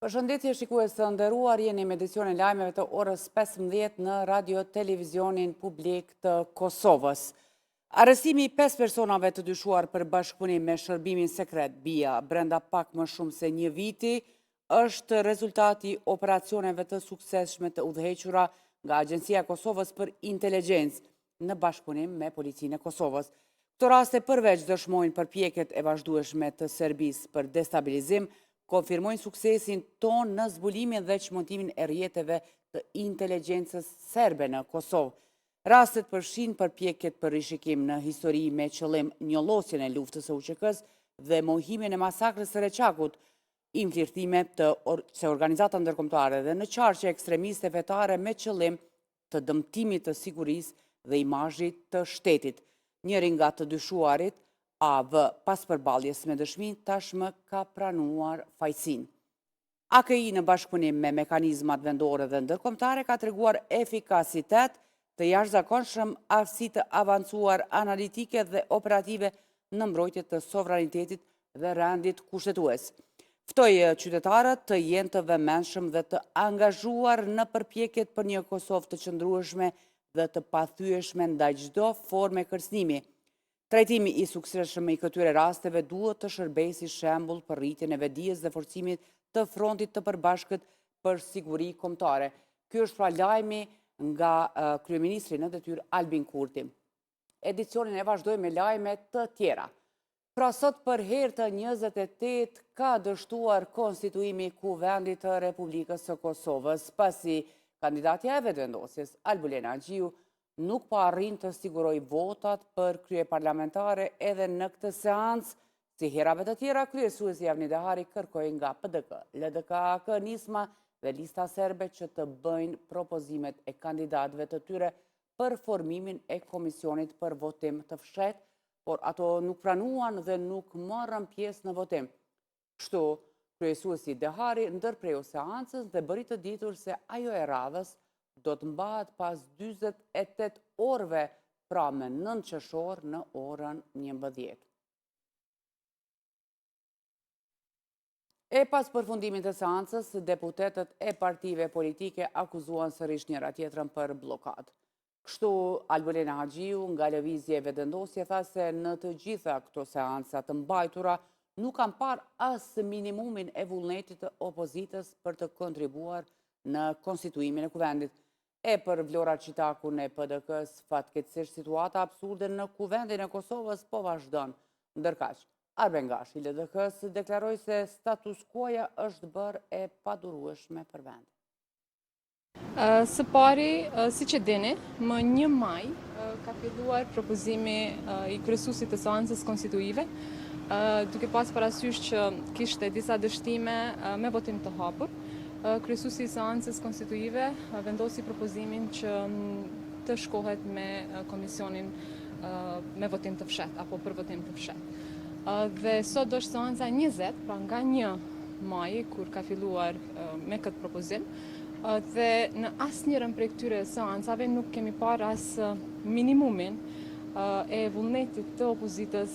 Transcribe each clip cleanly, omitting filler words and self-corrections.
Përshëndetje shikues të nderuar, jeni me edicionin e lajmeve të orës 15 në Radio Televizionin Publik të Kosovës. Arrestimi i 5 personave të dyshuar për bashkëpunim me shërbimin sekret BIA brenda pak më shumë se një viti është rezultati operacioneve të suksesshme të udhëhequra nga Agjencia e Kosovës për Inteligjencë në bashkëpunim me Policinë e Kosovës. Këto raste përveç dëshmojnë përpjekjet e vazhdueshme të Serbisë për destabilizim, konfirmojnë suksesin ton në zbulimin dhe çmontimin e rrjeteve të inteligjencës serbe në Kosovë. Rastet përfshin përpjekjet për rishikim në histori me qëllim njollosjen e luftës së UÇK-s dhe mohimin e masakrës së Reçakut, infiltrime se organizata ndërkombëtare dhe në qarqe ekstremiste fetare me qëllim të dëmtimit të sigurisë dhe imazhit të shtetit. Njëri nga të dyshuarit, AV, pas përballjes me dëshmin, tashmë ka pranuar fajsin. AKI në bashkëpunim me mekanizmat vendore dhe ndërkombëtare ka treguar efikasitet të jashtëzakonshëm, aftësi të avancuar analitike dhe operative në mbrojtje të sovranitetit dhe rendit kushtetues. Ftoi qytetarët të jenë të vëmendshëm dhe të angazhuar në përpjekjet për një Kosovë të qëndrueshme dhe të pathyeshme ndaj çdo forme kërcënimi. Trajtimi i suksesshëm i këtyre rasteve duhet të shërbejë si shembull për rritjen e vetdijes dhe forcimit të frontit të përbashkët për siguri kombëtare. Ky është pra lajmi nga kryeministri në detyrë Albin Kurti. Edicionin e vazhdojmë me lajme të tjera. Pra sot për herë të 28 ka dështuar konstituimi i Kuvendit të Republikës së Kosovës, pasi kandidatja e vetëvendosjes Albulena Xhiu nuk pa arrin të siguroj votat për kryeparlamentare edhe në këtë seancë. Si herave të tjera, kryesuesi Javni Dehari kërkoi nga PDK, LDK, Nisma dhe lista serbe që të bëjnë propozimet e kandidatëve të tyre për formimin e komisionit për votim të fshehtë, por ato nuk pranuan dhe nuk morën pjesë në votim. Kështu, kryesuesi Dehari ndërpreu seancën dhe bëri të ditur se ajo e radhës do të mbahet pas 48 orëve, pra me 9 qershor në orën 11. E pas përfundimit të seancës, deputetët e partive politike akuzuan sërish njëra tjetrën për blokadë. Kështu, Albulena Xhiu nga lëvizje e vetëvendosje tha se në të gjitha këto seanca të mbajtura nuk kanë parë as minimumin e vullnetit të opozitës për të kontribuar në konstituimin e kuvendit. E për Vlora Çitakun e PDK-s, fatkeqësisht situata absurde në Kuvendin e Kosovës po vazhdon. Ndërkaq, Arben Gashi, LDK-s, deklaroi se status quo-ja është bërë e padurueshme për vendin. Së pari, siç e dini, më 1 maj ka filluar propozimi i kryesuesit të seancës konstituive, duke pas parasysh që kishte disa dështime me votim të hapur. Kryesuesi i seancës konstituive vendosi propozimin që të shkohet me komisionin me votim të fshehtë apo për votim të fshehtë. Dhe sot do është seanca 20, pra nga 1 maj, kur ka filluar me këtë propozim, dhe në asnjërin prej këtyre seancave nuk kemi parë as minimumin e vullnetit të opozitës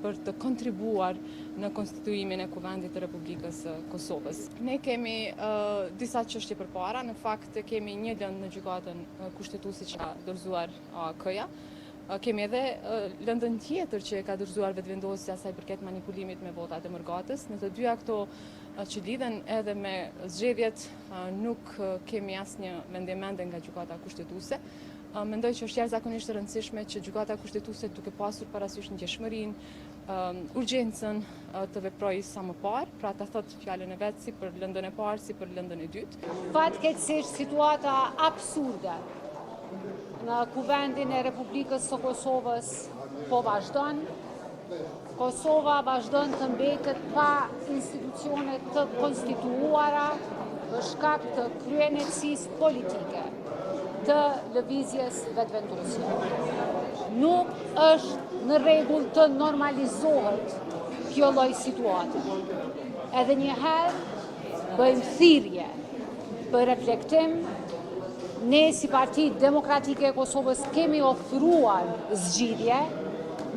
për të kontribuar në konstituimin e Kuvendit të Republikës së Kosovës. Ne kemi disa çështje përpara, në fakt kemi një lëndë në gjykatën kushtetuese që ka dorëzuar AK-ja. Kemi edhe lëndën tjetër që ka dorëzuar vetëvendosja sa i përket manipulimit me votat e mërgatës. Në të dyja këto që lidhen edhe me zgjedhjet nuk kemi asnjë mendimende nga gjykata kushtetuese. Mendoj që është jashtëzakonisht e rëndësishme që gjykata kushtetuese, duke pasur parasysh ndjeshmërinë, urgjencën të veprojë sa më parë, pra ta thotë fjalën e vet si për lëndën e parë, si për lëndën e dytë. Fatkeqësisht situata absurde në Kuvendin e Republikës së Kosovës po vazhdon. Kosova vazhdon të mbetet pa institucione të konstituuara për shkak të kryenetësisë politike të lëvizjes vetëvendosje. Nuk është në rregull të normalizohet kjo lloj situate. Edhe një herë bëjmë thirrje për reflektim. Ne si Parti Demokratike e Kosovës kemi ofruar zgjidhje.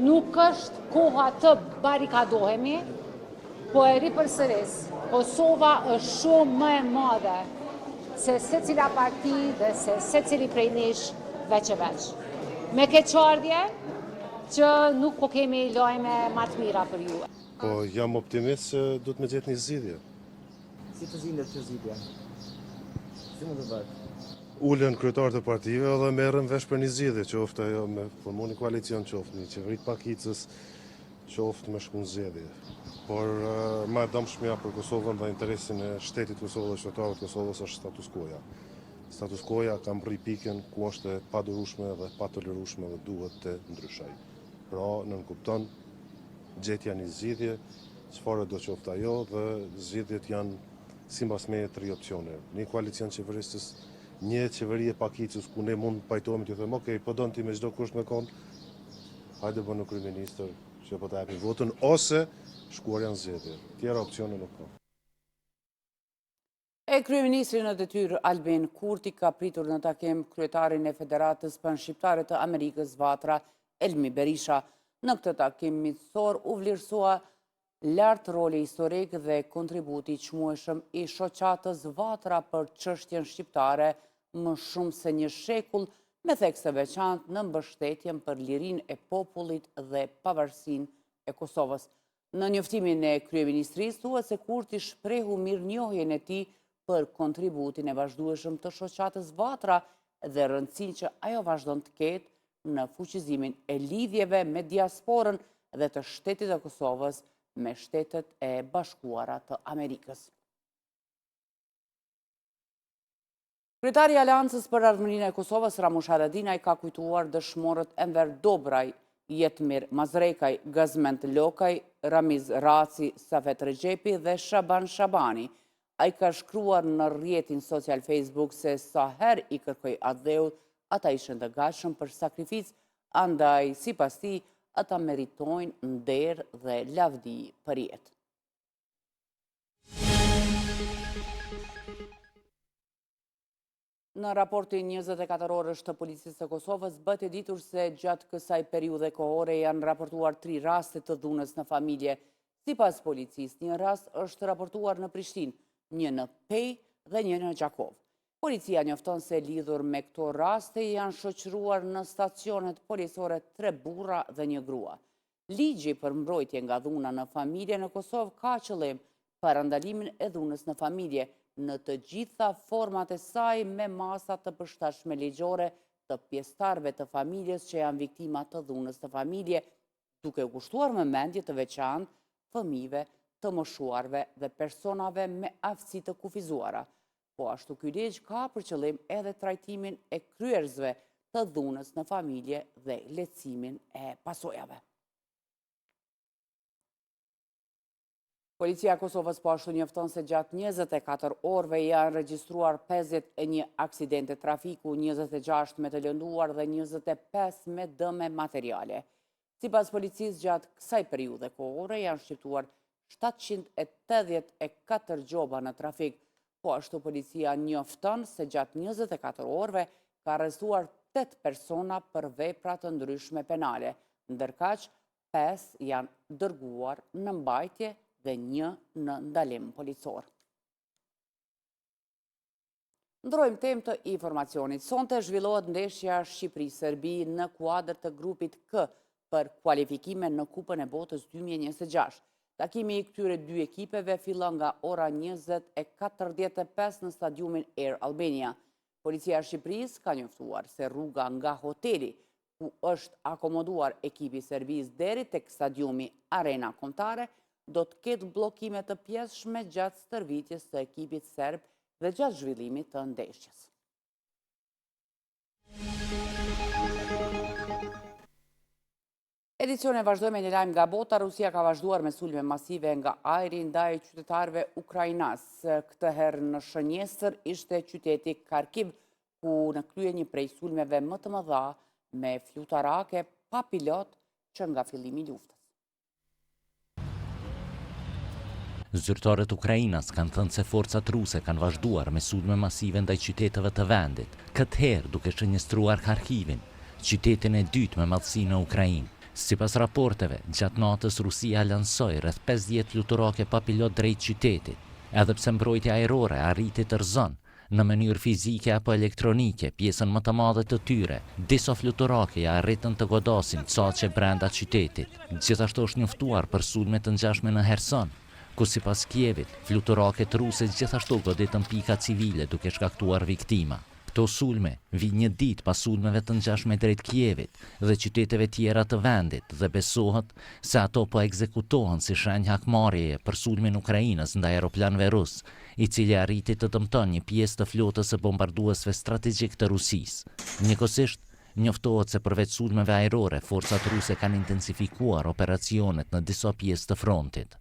Nuk është koha të barikadohemi, po e ripërsëris Kosova është shumë më e madhe se secila parti dhe se secili prej nesh veç e veç. Me keqardhje që nuk po kemi lajme më të mira për ju. Po jam optimist se do të më gjetë një zgjidhje. Si të zindet që zgjidhja? Si mund të bëhet? Ulen kryetarët e partive dhe merren vesh për një zgjidhje, qoftë ajo me formoni koalicion, qoftë një qeveri të pakicës, qoftë me shkun zgjedhje. Por më e dëmshmja për Kosovën dhe interesin e shtetit Kosovë dhe qytetarëve të Kosovës është status quo-ja. Status quo-ja ka mri pikën ku është e padurueshme dhe patolerueshme dhe duhet të ndryshojë. Pra, nënkupton gjetja një zgjidhje, çfarë do qoftë ajo, dhe zgjidhjet janë sipas meje 3 opsione. Një koalicion qeverisës, një qeveri e pakicës ku ne mund pajtohemi të them, okay, po don ti me çdo kusht me kon, hajde bënu kryeministër që po të japim votën, ose shkuarja në zgjedhje. Tjera opsione nuk ka. Kryeministri në detyrë Albin Kurti ka pritur në takim kryetarin e Federatës Panshqiptare të Amerikës Vatra, Elmi Berisha. Në këtë takim miqësor u vlerësua lart roli historik dhe kontributi i çmueshëm i shoqatës Vatra për çështjen shqiptare më shumë se një shekull, me thekse veçantë në mbështetjen për lirinë e popullit dhe pavarësinë e Kosovës. Në njoftimin e kryeministrisë thuhet se Kurti shprehu mirënjohjen e tij për kontributin e vazhdueshëm të shoqatës Vatra dhe rëndësinë që ajo vazhdon të ketë në fuqizimin e lidhjeve me diasporën dhe të shtetit të Kosovës me Shtetet e Bashkuara të Amerikës. Kryetari i Aleancës për Ardhmërinë e Kosovës, Ramush Haradinaj, ka kujtuar dëshmorët Enver Dobraj, Jetmir Mazrekaj, Gazment Lokaj, Ramiz Raci, Safet Rexhepi dhe Shaban Shabani. Ai ka shkruar në rrjetin social Facebook se sa herë i kërkoi atdheut, ata ishin të gatshëm për sakrificë, andaj sipas tij ata meritojnë nder dhe lavdi për jetë. Në raportin 24 orësh të policisë së Kosovës bëhet e ditur se gjatë kësaj periudhe kohore janë raportuar 3 raste të dhunës në familje. Sipas policisë, një rast është raportuar në Prishtinë, një në Pej dhe një në Gjakov. Policia njofton se lidhur me këto raste janë shoqëruar në stacionet policore 3 burra dhe 1 grua. Ligji për mbrojtje nga dhuna në familje në Kosovë ka qëllim parandalimin e dhunës në familje në të gjitha format e saj me masa të përshtatshme ligjore të pjesëtarëve të familjes që janë viktima të dhunës në familje, duke u kushtuar vëmendje të veçantë fëmijëve, të moshuarve dhe personave me aftësi të kufizuara. Po ashtu ky ligj ka për qëllim edhe trajtimin e kryerësve të dhunës në familje dhe lehtësimin e pasojave. Policia e Kosovës po ashtu njofton se gjatë 24 orëve janë regjistruar 51 aksidente trafiku, 26 me të lënduar dhe 25 me dëme materiale. Sipas policisë, gjatë kësaj periudhe kohore janë shqiptuar 784 gjoba në trafik. Po ashtu policia njofton se gjatë 24 orëve ka arrestuar 8 persona për vepra të ndryshme penale, ndërkaq 5 janë dërguar në mbajtje dhe 1 në ndalim policor. Ndrojmë temë të informacionit. Sonte zhvillohet ndeshja Shqipëri-Serbi në kuadër të grupit K për kualifikime në Kupën e Botës 2026. Takimi i këtyre 2 ekipeve fillon nga ora 20:45 në stadiumin Air Albania. Policia e Shqipërisë ka njoftuar se rruga nga hoteli ku është akomoduar ekipi i Serbisë deri tek stadiumi Arena Kombëtare do të ketë bllokime të pjesshme gjatë stërvitjes së ekipit serb dhe gjatë zhvillimit të ndeshjes. Edicione vazhdojmë me një lajm nga bota. Rusia ka vazhduar me sulme masive nga ajri ndaj qytetarëve ukrainas. Këtë herë në shënjestër ishte qyteti Kharkiv, ku në krye një prej sulmeve më të mëdha me flutarake pa pilot që nga fillimi i luftës. Zyrtarët Ukrainas kanë thënë se forcat ruse kanë vazhduar me sulme masive ndaj qyteteve të vendit, këtë herë duke shënjestruar Kharkivin, qytetin e dytë me madhësi në Ukrainë. Sipas raporteve, gjatë natës Rusia lansoi rreth 50 fluturake pa pilot drejt qytetit. Edhe pse mbrojtja ajrore arriti të rëzon, në mënyrë fizike apo elektronike, pjesën më të madhe të tyre, disa fluturake ja arritën të godasin caqe brenda qytetit. Gjithashtu është njoftuar për sulme të ngjashme në Kherson, ku sipas Kievit, fluturaket ruse gjithashtu goditën pika civile duke shkaktuar viktima. Këto sulme vijnë një ditë pas sulmeve të ngjashme drejt Kievit dhe qyteteve tjera të vendit dhe besohet se ato po ekzekutohen si shenjë hakmarrjeje për sulmin Ukrainës ndaj aeroplanëve rus, i cili arriti të dëmton një pjesë të flotës së bombarduesve strategjik të Rusisë. Njëkohësisht, njoftohet se përveç sulmeve ajrore, forcat ruse kanë intensifikuar operacionet në disa pjesë të frontit.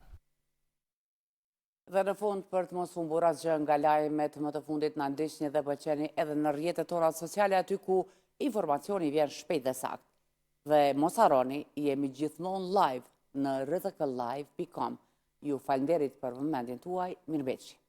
Dhe në fund për të mos humbur asgjë nga lajmet më të fundit na ndiqni dhe pëlqeni edhe në rrjetet tona sociale aty ku informacioni vjen shpejt dhe sakt. Dhe mos harroni, jemi gjithmonë live në rtklive.com. Ju falenderit për vëmendjen tuaj, mirëmbëjtje.